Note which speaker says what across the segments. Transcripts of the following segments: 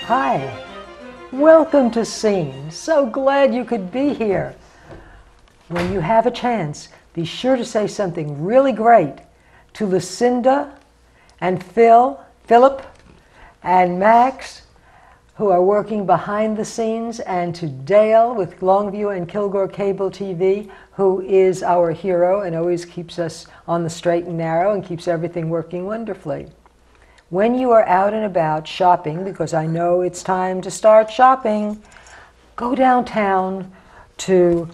Speaker 1: Hi, welcome to Scene. So glad you could be here. When you have a chance, be sure to say something really great to Lucinda and Philip and Max, who are working behind the scenes, and to Dale with Longview and Kilgore Cable TV, who is our hero and always keeps us on the straight and narrow and keeps everything working wonderfully. When you are out and about shopping, because I know it's time to start shopping, go downtown to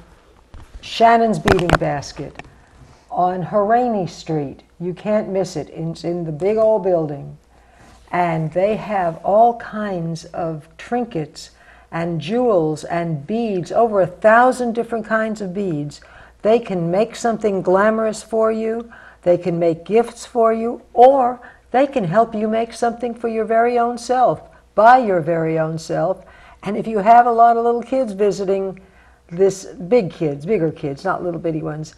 Speaker 1: Shannon's Beading Basket on Harani Street. You can't miss it. It's in the big old building. And they have all kinds of trinkets and jewels and beads, over 1,000 different kinds of beads. They can make something glamorous for you, they can make gifts for you, or they can help you make something for your very own self, by your very own self. And if you have a lot of little kids visiting this, bigger kids, not little bitty ones,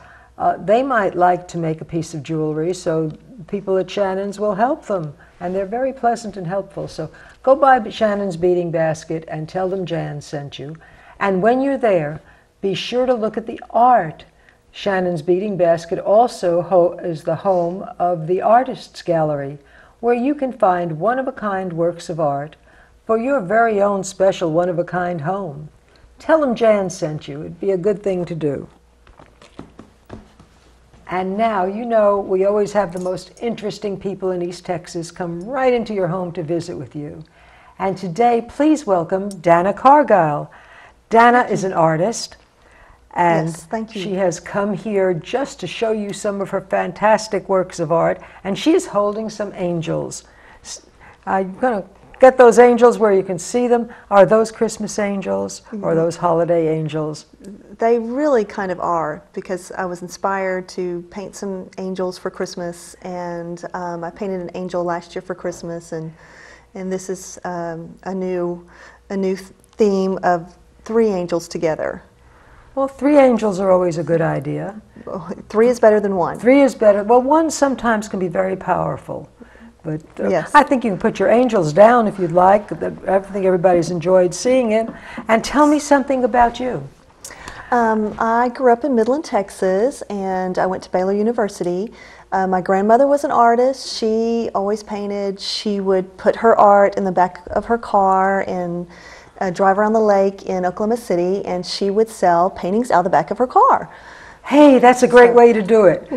Speaker 1: they might like to make a piece of jewelry, so people at Shannon's will help them. And they're very pleasant and helpful. So go by Shannon's Beading Basket and tell them Jan sent you. And when you're there, be sure to look at the art. Shannon's Beading Basket also is the home of the Artists Gallery, where you can find one-of-a-kind works of art for your very own special one-of-a-kind home. Tell them Jan sent you. It'd be a good thing to do. And now, you know, we always have the most interesting people in East Texas come right into your home to visit with you. And today, please welcome Dana Cargile. Dana is an artist, and
Speaker 2: yes, thank you.
Speaker 1: She has come here just to show you some of her fantastic works of art, and she is holding some angels. I'm going to get those angels where you can see them. Are those Christmas angels or those holiday angels?
Speaker 2: They really kind of are, because I was inspired to paint some angels for Christmas, and I painted an angel last year for Christmas, and this is a new theme of 3 angels together.
Speaker 1: Well, 3 angels are always a good idea.
Speaker 2: 3 is better than 1.
Speaker 1: 3 is better. Well, 1 sometimes can be very powerful. But
Speaker 2: yes.
Speaker 1: I think you can put your angels down if you'd like. I think everybody's enjoyed seeing it. And tell me something about you.
Speaker 2: I grew up in Midland, Texas, and I went to Baylor University. My grandmother was an artist. She always painted. She would put her art in the back of her car and drive around the lake in Oklahoma City, and she would sell paintings out of the back of her car.
Speaker 1: Hey, that's a great way to do it.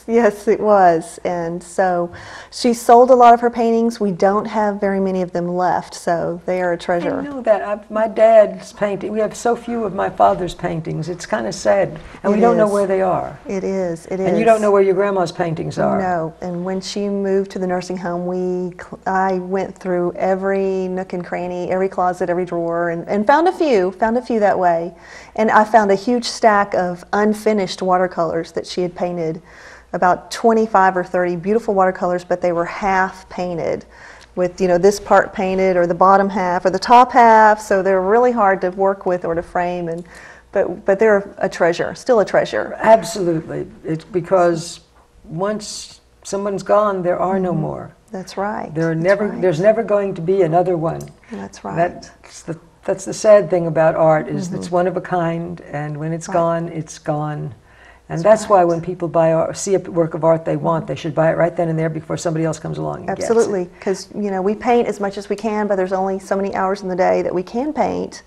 Speaker 2: Yes, it was. And so she sold a lot of her paintings. We don't have very many of them left, so they are a treasure.
Speaker 1: I know that. My dad's painting, we have so few of my father's paintings. It's kind of sad, and we don't know where they are.
Speaker 2: It is.
Speaker 1: And you don't know where your grandma's paintings are.
Speaker 2: No, and when she moved to the nursing home, I went through every nook and cranny, every closet, every drawer, and found a few that way. And I found a huge stack of unfinished watercolors that she had painted, about 25 or 30 beautiful watercolors, but they were half painted with, you know, this part painted or the bottom half or the top half, so they're really hard to work with or to frame, but they're a treasure, still a treasure.
Speaker 1: Absolutely. It's because once someone's gone, there are no more.
Speaker 2: That's right.
Speaker 1: There's never going to be another one.
Speaker 2: That's right.
Speaker 1: That's the sad thing about art, is it's one of a kind, and when it's gone, it's gone. And that's why when people see a work of art they want, they should buy it right then and there before somebody else comes along and
Speaker 2: Absolutely,
Speaker 1: gets it.
Speaker 2: because we paint as much as we can, but there's only so many hours in the day that we can paint,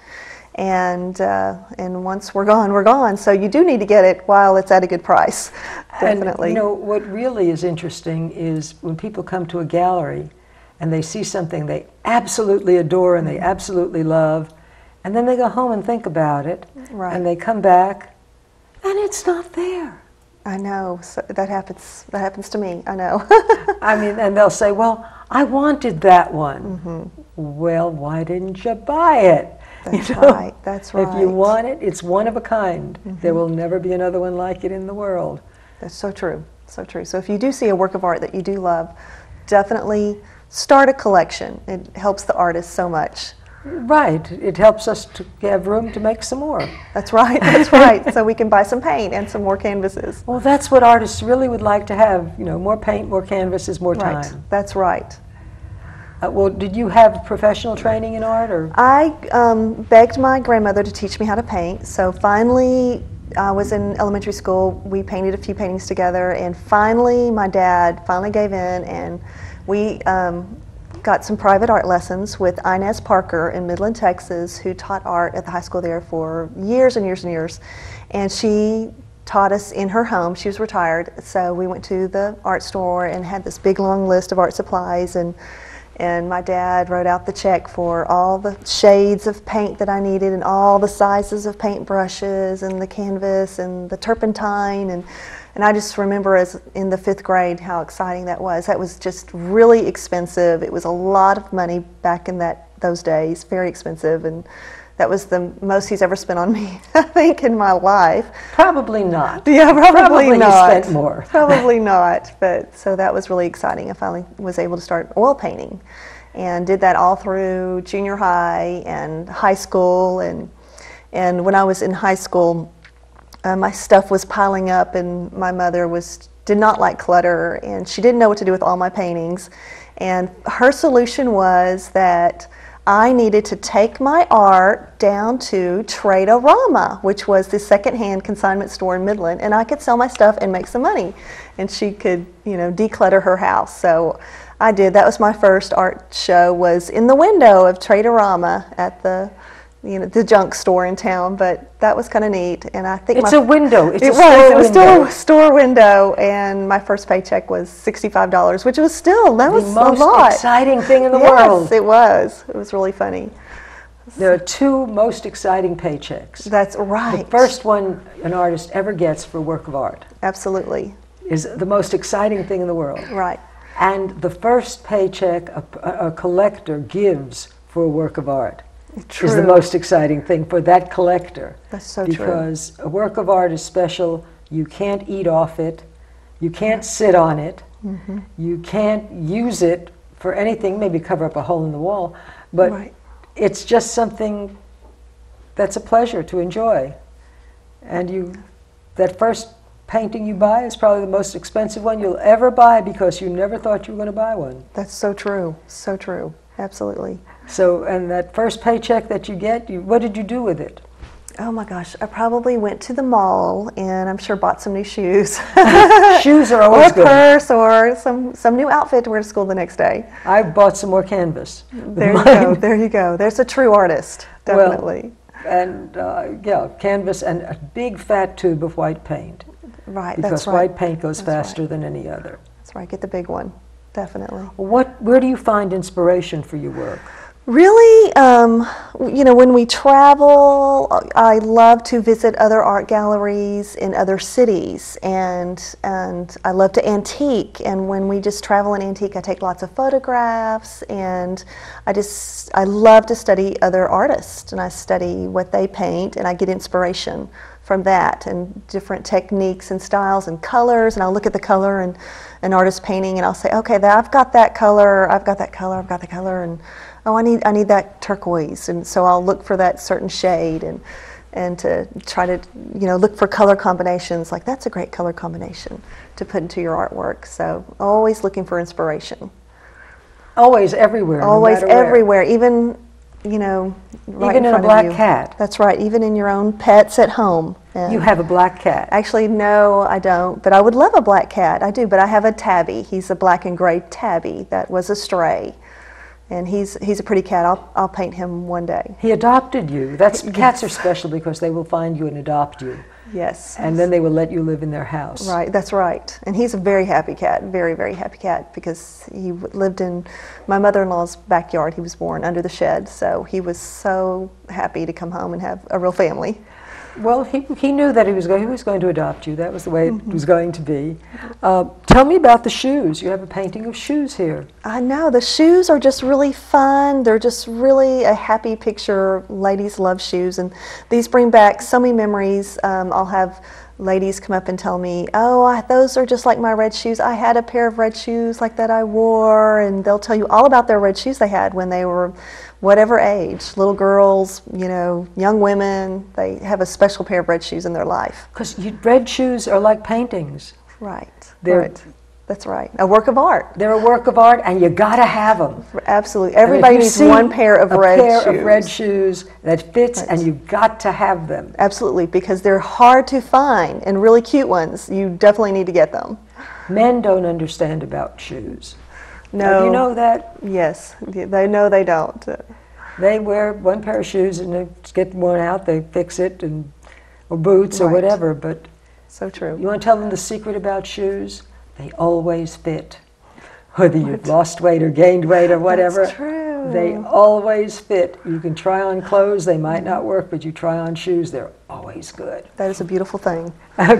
Speaker 2: and once we're gone, we're gone. So you do need to get it while it's at a good price. Definitely.
Speaker 1: And what really is interesting is when people come to a gallery and they see something they absolutely adore and they absolutely love, and then they go home and think about it, and they come back, and it's not there.
Speaker 2: I know. So that happens to me. I know.
Speaker 1: I mean, and they'll say, well, I wanted that one. Well, why didn't you buy it?
Speaker 2: That's right. That's right.
Speaker 1: If you want it, it's one of a kind. There will never be another one like it in the world.
Speaker 2: That's so true. So true. So if you do see a work of art that you do love, definitely start a collection. It helps the artist so much.
Speaker 1: Right. It helps us to have room to make some more.
Speaker 2: That's right. That's right. So we can buy some paint and some more canvases.
Speaker 1: Well, that's what artists really would like to have. More paint, more canvases, more time.
Speaker 2: Right. That's right.
Speaker 1: Well, did you have professional training in art, or?
Speaker 2: I begged my grandmother to teach me how to paint. So finally, I was in elementary school. We painted a few paintings together, and finally, my dad finally gave in, and we got some private art lessons with Inez Parker in Midland, Texas, who taught art at the high school there for years and years and years. And she taught us in her home. She was retired, so we went to the art store and had this big long list of art supplies, and my dad wrote out the check for all the shades of paint that I needed and all the sizes of paint brushes and the canvas and the turpentine, and I just remember as in the 5th grade how exciting that was. That was just really expensive. It was a lot of money back in those days, very expensive, and that was the most he's ever spent on me, I think, in my life.
Speaker 1: Probably not.
Speaker 2: Yeah, probably not.
Speaker 1: You spent more.
Speaker 2: Probably not. But so that was really exciting. I finally was able to start oil painting, and did that all through junior high and high school. And when I was in high school, my stuff was piling up, and my mother did not like clutter, and she didn't know what to do with all my paintings. And her solution was that I needed to take my art down to Trade-A-Rama, which was the secondhand consignment store in Midland, and I could sell my stuff and make some money, and she could, declutter her house. So I did. That was my first art show, was in the window of Trade-A-Rama at the junk store in town, but that was kind of neat. And I think
Speaker 1: it's a window. It
Speaker 2: was still a store window, and my first paycheck was $65, which was still, a lot.
Speaker 1: The most exciting thing in the world.
Speaker 2: Yes, it was. It was really funny.
Speaker 1: There are 2 most exciting paychecks.
Speaker 2: That's right.
Speaker 1: The first one an artist ever gets for a work of art.
Speaker 2: Absolutely.
Speaker 1: Is the most exciting thing in the world.
Speaker 2: Right.
Speaker 1: And the first paycheck a collector gives for a work of art.
Speaker 2: True.
Speaker 1: Is the most exciting thing for that collector.
Speaker 2: That's so true.
Speaker 1: Because a work of art is special. You can't eat off it. You can't sit on it. Mm-hmm. You can't use it for anything, maybe cover up a hole in the wall. But
Speaker 2: right.
Speaker 1: It's just something that's a pleasure to enjoy. And that first painting you buy is probably the most expensive one you'll ever buy, because you never thought you were going to buy one.
Speaker 2: That's so true. So true. Absolutely.
Speaker 1: So, and that first paycheck that you get, what did you do with it?
Speaker 2: Oh my gosh, I probably went to the mall, and I'm sure bought some new shoes.
Speaker 1: Shoes are always good.
Speaker 2: Or a purse, or some new outfit to wear to school the next day.
Speaker 1: I bought some more canvas.
Speaker 2: There you go, there you go. There's a true artist, definitely.
Speaker 1: Well, and canvas and a big fat tube of white paint.
Speaker 2: Right,
Speaker 1: because
Speaker 2: that's right.
Speaker 1: White paint goes faster than any other.
Speaker 2: That's right, get the big one, definitely.
Speaker 1: Where do you find inspiration for your work?
Speaker 2: Really, when we travel, I love to visit other art galleries in other cities, and I love to antique. And when we just travel and antique, I take lots of photographs, and I love to study other artists, and I study what they paint, and I get inspiration from that, and different techniques and styles and colors. And I'll look at the color and an artist painting, and I'll say, okay, I've got that color, I've got that color, I've got the color, and oh, I need that turquoise, and so I'll look for that certain shade, and to try to look for color combinations. Like, that's a great color combination to put into your artwork. So always looking for inspiration.
Speaker 1: Always everywhere.
Speaker 2: Always
Speaker 1: no matter
Speaker 2: everywhere, even right
Speaker 1: even in a black cat.
Speaker 2: That's right. Even in your own pets at home.
Speaker 1: You have a black cat.
Speaker 2: Actually, no, I don't. But I would love a black cat. I do. But I have a tabby. He's a black and gray tabby that was a stray. And he's a pretty cat. I'll paint him one day.
Speaker 1: He adopted you. Cats are special because they will find you and adopt you.
Speaker 2: Yes.
Speaker 1: And then they will let you live in their house.
Speaker 2: Right, that's right. And he's a very happy cat, very, very happy cat, because he lived in my mother-in-law's backyard. He was born under the shed, so he was so happy to come home and have a real family.
Speaker 1: Well, he knew that he was going to adopt you. That was the way it was going to be. Tell me about the shoes. You have a painting of shoes here.
Speaker 2: I know. The shoes are just really fun. They're just really a happy picture. Ladies love shoes, and these bring back so many memories. I'll have ladies come up and tell me, oh, those are just like my red shoes. I had a pair of red shoes like that I wore, and they'll tell you all about their red shoes they had when they were whatever age. Little girls, young women, they have a special pair of red shoes in their life.
Speaker 1: Because red shoes are like paintings.
Speaker 2: Right.
Speaker 1: They're
Speaker 2: That's right. A work of art.
Speaker 1: They're a work of art, and you got to have them.
Speaker 2: Absolutely. Everybody needs one pair of red shoes. A pair
Speaker 1: of red shoes that fits, right. And you've got to have them.
Speaker 2: Absolutely, because they're hard to find, and really cute ones. You definitely need to get them.
Speaker 1: Men don't understand about shoes.
Speaker 2: No.
Speaker 1: Do you know that?
Speaker 2: Yes. They know they don't.
Speaker 1: They wear one pair of shoes, and they get worn out, they fix it, or boots, right. Or whatever. But
Speaker 2: so true.
Speaker 1: You want to tell them the secret about shoes? They always fit. Whether you've lost weight or gained weight or whatever.
Speaker 2: That's true.
Speaker 1: They always fit. You can try on clothes, they might not work, but you try on shoes, they're always good.
Speaker 2: That is a beautiful thing.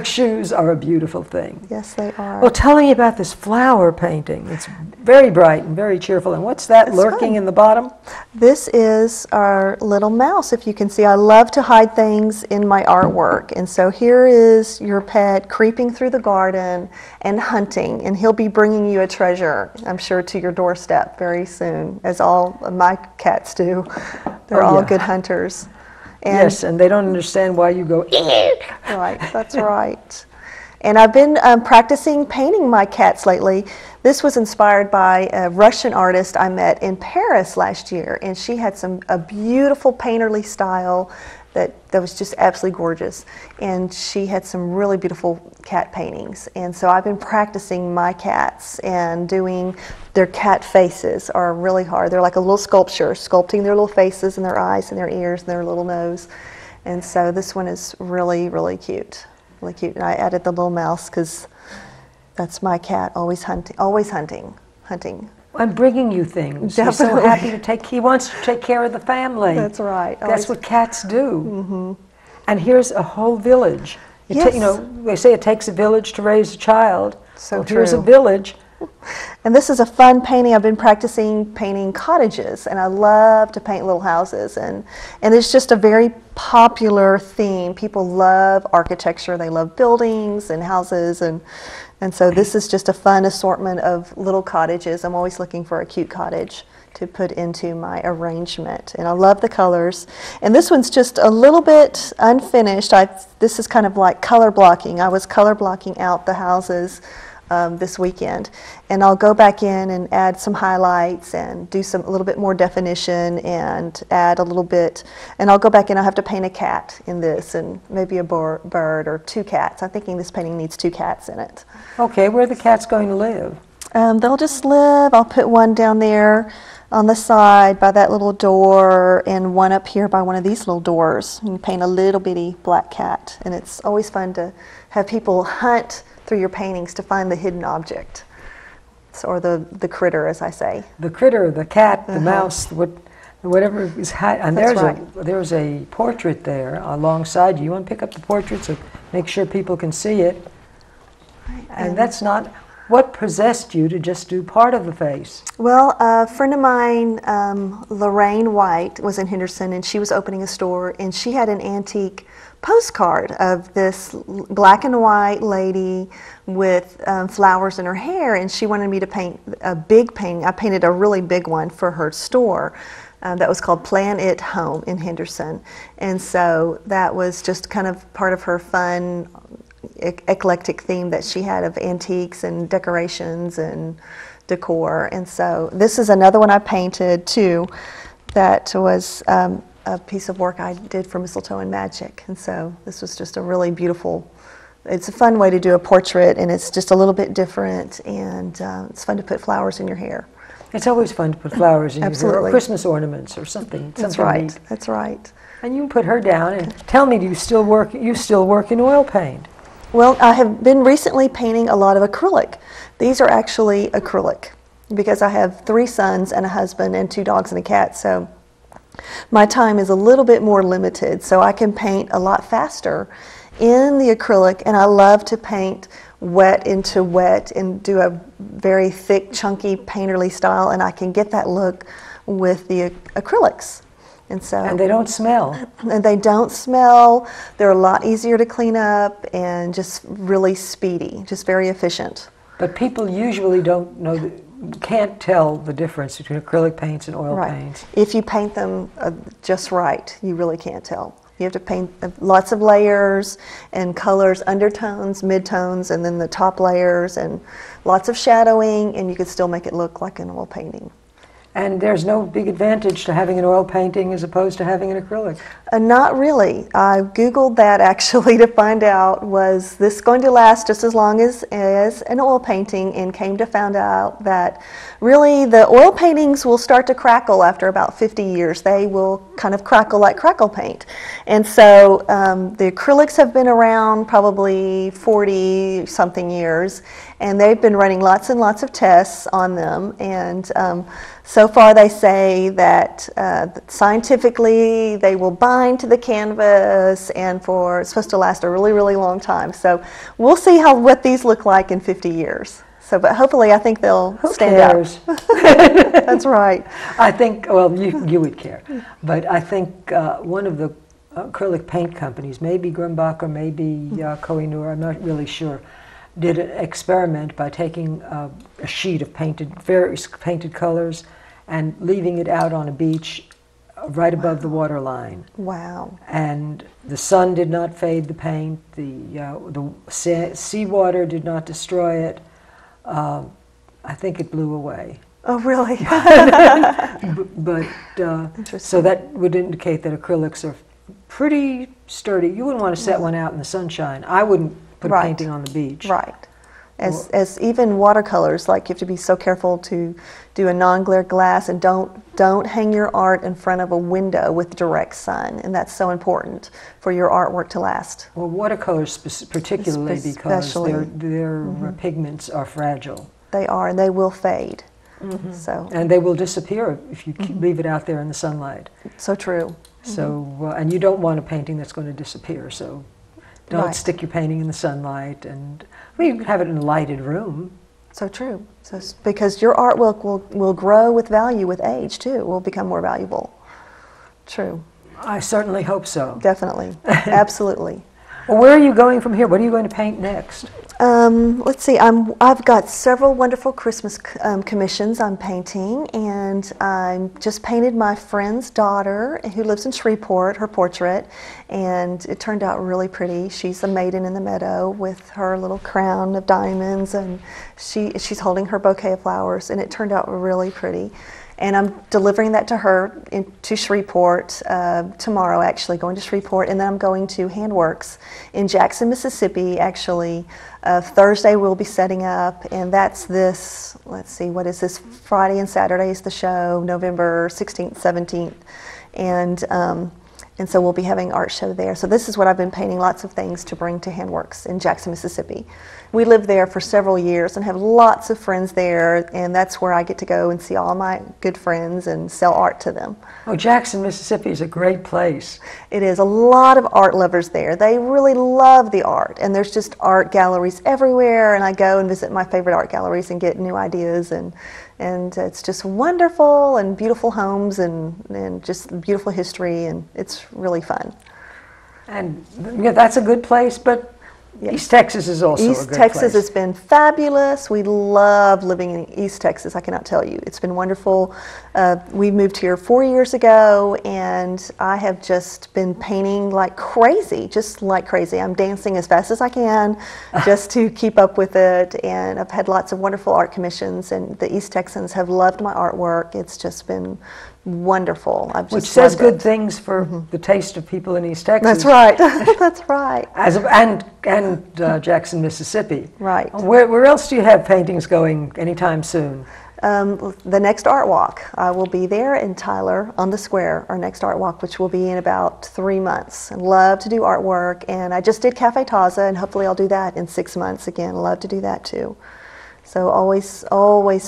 Speaker 1: Shoes are a beautiful thing.
Speaker 2: Yes, they are.
Speaker 1: Well, tell me about this flower painting. It's very bright and very cheerful. And what's that lurking in the bottom?
Speaker 2: This is our little mouse, if you can see. I love to hide things in my artwork. And so here is your pet creeping through the garden and hunting. And he'll be bringing you a treasure, I'm sure, to your doorstep very soon, as all of my cats do. They're all good hunters. And
Speaker 1: yes, and they don't understand why you go,
Speaker 2: right, that's right. And I've been practicing painting my cats lately. This was inspired by a Russian artist I met in Paris last year, and she had a beautiful painterly style that was just absolutely gorgeous. And she had some really beautiful cat paintings. And so I've been practicing my cats, and doing their cat faces are really hard. They're like a little sculpture, sculpting their little faces and their eyes and their ears and their little nose. And so this one is really, really cute. Really cute. And I added the little mouse because that's my cat, always hunting, hunting.
Speaker 1: I'm bringing you things.
Speaker 2: Definitely.
Speaker 1: He's so happy to he wants to take care of the family.
Speaker 2: That's right.
Speaker 1: That's what cats do.
Speaker 2: Mm-hmm.
Speaker 1: And here's a whole village.
Speaker 2: Yes.
Speaker 1: They say it takes a village to raise a child.
Speaker 2: So
Speaker 1: well,
Speaker 2: true.
Speaker 1: Here's a village.
Speaker 2: And this is a fun painting. I've been practicing painting cottages, and I love to paint little houses. And it's just a very popular theme. People love architecture. They love buildings and houses. And so this is just a fun assortment of little cottages. I'm always looking for a cute cottage to put into my arrangement. And I love the colors. And this one's just a little bit unfinished. This is kind of like color blocking. I was color blocking out the houses this weekend, and I'll go back in and add some highlights and do a little bit more definition and add a little bit, and I'll go back in. I'll have to paint a cat in this, and maybe a bird or two cats. I'm thinking this painting needs two cats in it.
Speaker 1: Okay, where are the cats going to live?
Speaker 2: They'll just live. I'll put one down there on the side by that little door, and one up here by one of these little doors, and paint a little bitty black cat. And it's always fun to have people hunt through your paintings to find the hidden object, or the critter, as I say.
Speaker 1: The critter, the cat, the mouse, whatever is and there's a portrait there alongside you. You want to pick up the portrait so make sure people can see it.
Speaker 2: Right.
Speaker 1: And that's not what possessed you to just do part of the face.
Speaker 2: Well, a friend of mine, Lorraine White, was in Henderson, and she was opening a store, and she had an antique postcard of this black and white lady with flowers in her hair, and she wanted me to paint a big painting. I painted a really big one for her store that was called Plan It Home in Henderson. And so that was just kind of part of her fun, eclectic theme that she had of antiques and decorations and decor. And so this is another one I painted too that was a piece of work I did for Mistletoe and Magic. And so this was just a really beautiful, it's a fun way to do a portrait, and it's just a little bit different, and it's fun to put flowers in your hair.
Speaker 1: It's always fun to put flowers in your hair, or
Speaker 2: Absolutely.
Speaker 1: Christmas ornaments or something.
Speaker 2: That's right.
Speaker 1: Neat.
Speaker 2: That's right.
Speaker 1: And you can put her down and tell me, do you still work in oil paint?
Speaker 2: Well, I have been recently painting a lot of acrylic. These are actually acrylic because I have 3 sons and a husband and 2 dogs and a cat, so my time is a little bit more limited, so I can paint a lot faster in the acrylic, and I love to paint wet into wet and do a very thick, chunky, painterly style, and I can get that look with the acrylics. And
Speaker 1: they don't smell.
Speaker 2: And they don't smell. They're a lot easier to clean up and just really speedy, just very efficient.
Speaker 1: But people usually can't tell the difference between acrylic paints and oil paints.
Speaker 2: If you paint them just right, you really can't tell. You have to paint lots of layers and colors, undertones, midtones, and then the top layers, and lots of shadowing, and you could still make it look like an oil painting.
Speaker 1: And there's no big advantage to having an oil painting as opposed to having an acrylic.
Speaker 2: Not really. I Googled that actually to find out, was this going to last just as long as an oil painting, and came to find out that really the oil paintings will start to crackle after about 50 years. They will kind of crackle like crackle paint. And so the acrylics have been around probably 40 something years, and they've been running lots and lots of tests on them, and so far they say that scientifically they will bind to the canvas, and it's supposed to last a really, really long time. So we'll see what these look like in 50 years. So, but hopefully I think they'll stand out. That's right.
Speaker 1: I think, well, you would care, but I think one of the acrylic paint companies, maybe Grumbach or maybe Koh-i-Noor, I'm not really sure, did an experiment by taking a sheet of various painted colors and leaving it out on a beach right above the water line.
Speaker 2: Wow.
Speaker 1: And the sun did not fade the paint, the seawater did not destroy it. I think it blew away.
Speaker 2: Oh, really?
Speaker 1: So that would indicate that acrylics are pretty sturdy. You wouldn't want to set one out in the sunshine. I wouldn't put a painting on the beach.
Speaker 2: Right. As even watercolors, like you have to be so careful to do a non-glare glass, and don't hang your art in front of a window with direct sun, and that's so important for your artwork to last.
Speaker 1: Well, watercolors particularly, because their pigments are fragile.
Speaker 2: They are, and they will fade. So.
Speaker 1: And they will disappear if you leave it out there in the sunlight.
Speaker 2: So true.
Speaker 1: So, and you don't want a painting that's going to disappear, so don't stick your painting in the sunlight. And well, you can have it in a lighted room.
Speaker 2: So true. So, because your artwork will grow with value with age too. It will become more valuable. True.
Speaker 1: I certainly hope so.
Speaker 2: Definitely. Absolutely.
Speaker 1: Well, where are you going from here? What are you going to paint next?
Speaker 2: Let's see. I've got several wonderful Christmas commissions I'm painting, and I just painted my friend's daughter who lives in Shreveport, her portrait, and it turned out really pretty. She's a maiden in the meadow with her little crown of diamonds, and she's holding her bouquet of flowers, and it turned out really pretty. And I'm delivering that to her to Shreveport tomorrow, actually, going to Shreveport. And then I'm going to Handworks in Jackson, Mississippi, actually. Thursday we'll be setting up, and that's this, let's see, what is this? Friday and Saturday is the show, November 16th, 17th. And so we'll be having an art show there. So this is what I've been painting, lots of things to bring to Handworks in Jackson, Mississippi. We lived there for several years and have lots of friends there, and that's where I get to go and see all my good friends and sell art to them.
Speaker 1: Oh, Jackson, Mississippi is a great place.
Speaker 2: It is. A lot of art lovers there. They really love the art, and there's just art galleries everywhere, and I go and visit my favorite art galleries and get new ideas, and it's just wonderful, and beautiful homes, and just beautiful history, and it's really fun.
Speaker 1: And yeah, that's a good place, but yes. East Texas is also a good place.
Speaker 2: East Texas has been fabulous. We love living in East Texas, I cannot tell you. It's been wonderful. We moved here 4 years ago, and I have just been painting like crazy, just like crazy. I'm dancing as fast as I can just to keep up with it, and I've had lots of wonderful art commissions, and the East Texans have loved my artwork. It's just been wonderful.
Speaker 1: Which says good things for the taste of people in East Texas.
Speaker 2: That's right. That's right.
Speaker 1: And Jackson, Mississippi.
Speaker 2: Right.
Speaker 1: Where else do you have paintings going anytime soon?
Speaker 2: The next art walk. I will be there in Tyler on the square, our next art walk, which will be in about 3 months. I love to do artwork, and I just did Cafe Taza, and hopefully I'll do that in 6 months again. I love to do that too. So always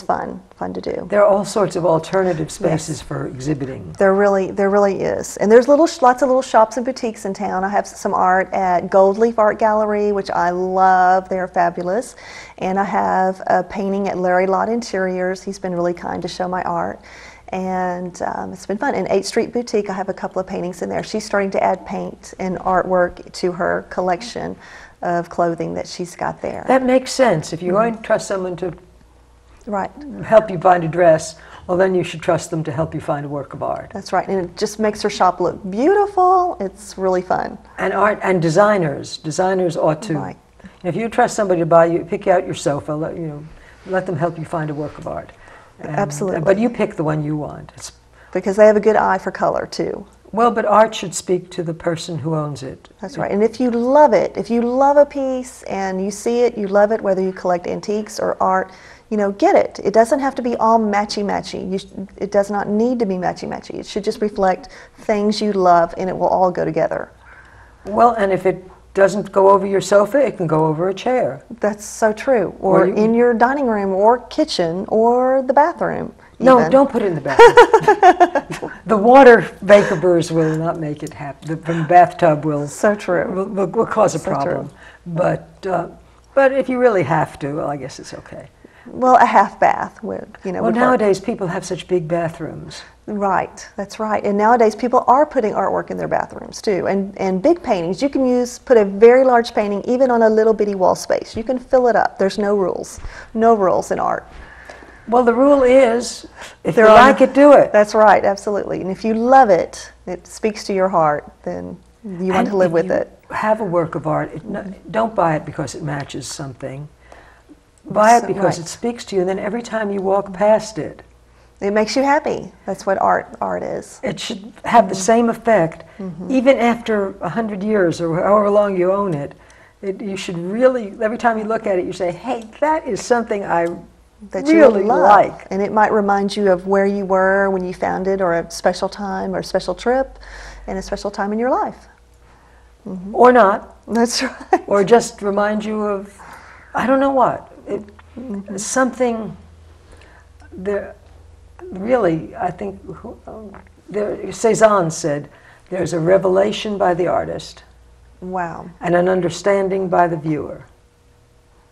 Speaker 2: fun to do.
Speaker 1: There are all sorts of alternative spaces for exhibiting.
Speaker 2: There really is. And there's lots of little shops and boutiques in town. I have some art at Gold Leaf Art Gallery, which I love. They're fabulous. And I have a painting at Larry Lott Interiors. He's been really kind to show my art. And it's been fun. In 8th Street Boutique, I have a couple of paintings in there. She's starting to add paint and artwork to her collection of clothing that she's got there.
Speaker 1: That makes sense. If you're going to trust someone to
Speaker 2: right.
Speaker 1: help you find a dress, well, then you should trust them to help you find a work of art.
Speaker 2: That's right, and it just makes her shop look beautiful. It's really fun.
Speaker 1: And art and designers ought to.
Speaker 2: Right.
Speaker 1: If you trust somebody to buy you, pick out your sofa, let them help you find a work of art.
Speaker 2: Absolutely.
Speaker 1: But you pick the one you want.
Speaker 2: Because they have a good eye for color too.
Speaker 1: Well, but art should speak to the person who owns it.
Speaker 2: That's right. And if you love it, if you love a piece and you see it, you love it, whether you collect antiques or art, get it. It doesn't have to be all matchy-matchy. It does not need to be matchy-matchy. It should just reflect things you love, and it will all go together.
Speaker 1: Well, and if it doesn't go over your sofa, it can go over a chair.
Speaker 2: That's so true. Or in your dining room or kitchen or the bathroom.
Speaker 1: No,
Speaker 2: even.
Speaker 1: don't put it in the bathroom. The water vapors will not make it happen. From the bathtub will
Speaker 2: so true.
Speaker 1: Will cause a problem.
Speaker 2: True.
Speaker 1: But if you really have to, well, I guess it's okay.
Speaker 2: Well, a half bath would,
Speaker 1: Well, nowadays people have such big bathrooms.
Speaker 2: Right, that's right. And nowadays people are putting artwork in their bathrooms too. And big paintings, you can put a very large painting even on a little bitty wall space. You can fill it up. There's no rules. No rules in art.
Speaker 1: Well, the rule is, if you like it, do it.
Speaker 2: That's right, absolutely. And if you love it, it speaks to your heart, then you want to live with it.
Speaker 1: Have a work of art. Don't buy it because it matches something. Buy it because it speaks to you, and then every time you walk past it,
Speaker 2: it makes you happy. That's what art is.
Speaker 1: It should have the same effect, even after 100 years or however long you own it. You should really, every time you look at it, you say, hey, that is something I really like.
Speaker 2: And it might remind you of where you were when you found it, or a special time, or a special trip, and a special time in your life.
Speaker 1: Or not.
Speaker 2: That's right.
Speaker 1: Or just remind you of, I don't know what. Something there. Really, I think Cézanne said, there's a revelation by the artist.
Speaker 2: Wow.
Speaker 1: And an understanding by the viewer.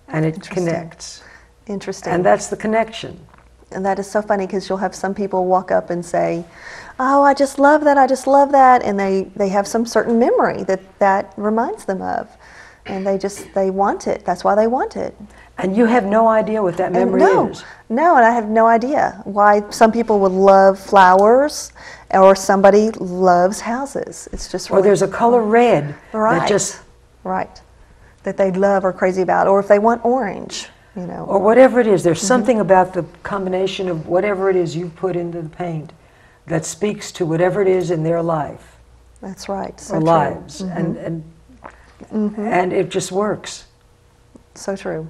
Speaker 1: And it connects.
Speaker 2: Interesting.
Speaker 1: And that's the connection.
Speaker 2: And that is so funny, because you'll have some people walk up and say, oh, I just love that, I just love that. And they have some certain memory that reminds them of. And they want it. That's why they want it.
Speaker 1: And you have no idea what that memory is.
Speaker 2: No, and I have no idea why some people would love flowers, or somebody loves houses. It's just really,
Speaker 1: or there's a color red
Speaker 2: that
Speaker 1: just
Speaker 2: that they love or crazy about, or if they want orange,
Speaker 1: or whatever it is. There's something about the combination of whatever it is you put into the paint that speaks to whatever it is in their life.
Speaker 2: That's right. So
Speaker 1: or
Speaker 2: true.
Speaker 1: lives, and it just works.
Speaker 2: So true.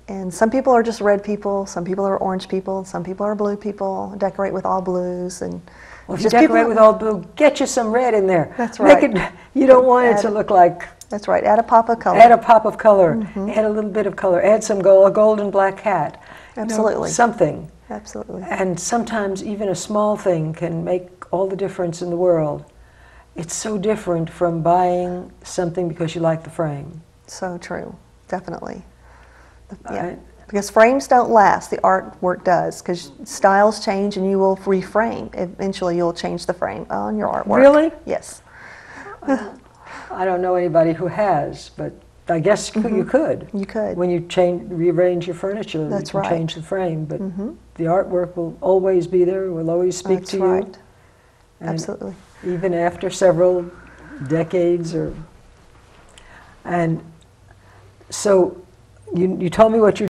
Speaker 2: And some people are just red people, some people are orange people, some people are blue people, decorate with all blues. And
Speaker 1: well, if you decorate with all blue, get you some red in there.
Speaker 2: That's right.
Speaker 1: You don't want it to look like...
Speaker 2: That's right, add a pop of color.
Speaker 1: Add a pop of color, add a little bit of color, add some a gold and black cat.
Speaker 2: Absolutely.
Speaker 1: Something.
Speaker 2: Absolutely.
Speaker 1: And sometimes even a small thing can make all the difference in the world. It's so different from buying something because you like the frame.
Speaker 2: So true, definitely. Yeah, because frames don't last, the artwork does, because styles change and you will reframe. Eventually you'll change the frame on your artwork.
Speaker 1: Really?
Speaker 2: Yes.
Speaker 1: I don't know anybody who has, but I guess you could.
Speaker 2: You could.
Speaker 1: When you rearrange your furniture, you can change the frame, but the artwork will always be there, will always speak to you. That's right.
Speaker 2: Absolutely.
Speaker 1: Even after several decades and so you told me what you